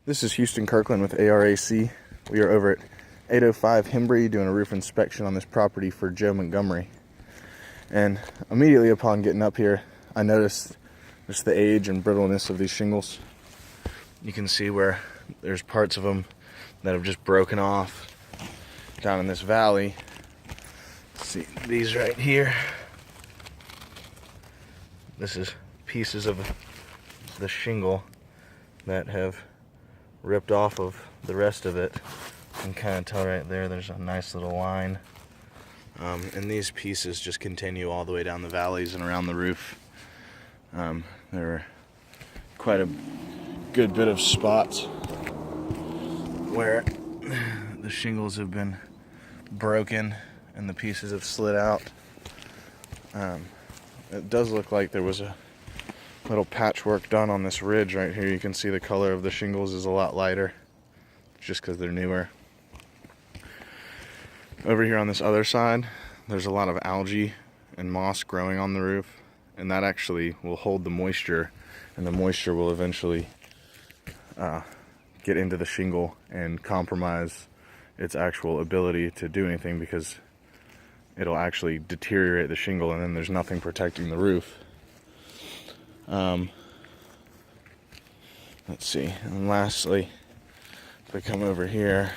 This is Houston Kirkland with ARAC. We are over at 805 Hembree doing a roof inspection on this property for Joe Montgomery. And immediately upon getting up here, I noticed just the age and brittleness of these shingles. You can see where there's parts of them that have just broken off down in this valley. See these right here. This is pieces of the shingle that have ripped off of the rest of it. You can kind of tell right there, there's a nice little line. And these pieces just continue all the way down the valleys and around the roof. There are quite a good bit of spots where the shingles have been broken and the pieces have slid out. It does look like there was a little patchwork done on this ridge right here. You can see the color of the shingles is a lot lighter just because they're newer. Over here on this other side, there's a lot of algae and moss growing on the roof, and that actually will hold the moisture, and the moisture will eventually get into the shingle and compromise its actual ability to do anything, because it'll actually deteriorate the shingle and then there's nothing protecting the roof. Let's see, and lastly, if we come over here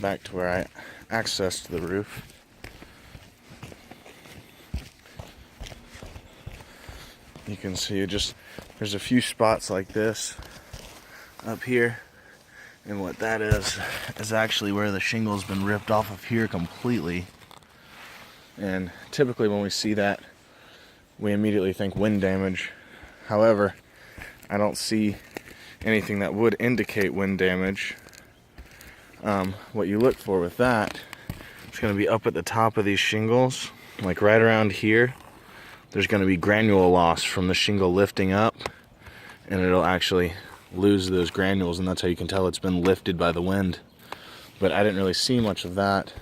back to where I accessed the roof, you can see there's a few spots like this up here, and what that is actually where the shingle's been ripped off of here completely. And typically when we see that, we immediately think wind damage. However, I don't see anything that would indicate wind damage. What you look for with that, it's going to be up at the top of these shingles, like right around here. There's going to be granule loss from the shingle lifting up, and it'll actually lose those granules, and that's how you can tell it's been lifted by the wind. But I didn't really see much of that,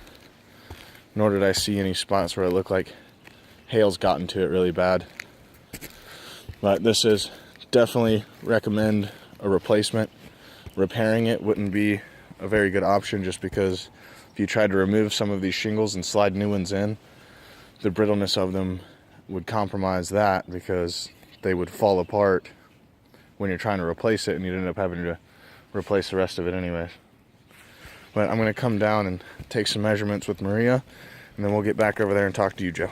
nor did I see any spots where it looked like hail's gotten to it really bad. But this is definitely recommend a replacement. Repairing it wouldn't be a very good option, just because if you tried to remove some of these shingles and slide new ones in, the brittleness of them would compromise that, because they would fall apart when you're trying to replace it, and you'd end up having to replace the rest of it anyways. But I'm going to come down and take some measurements with Maria, and then we'll get back over there and talk to you, Joe.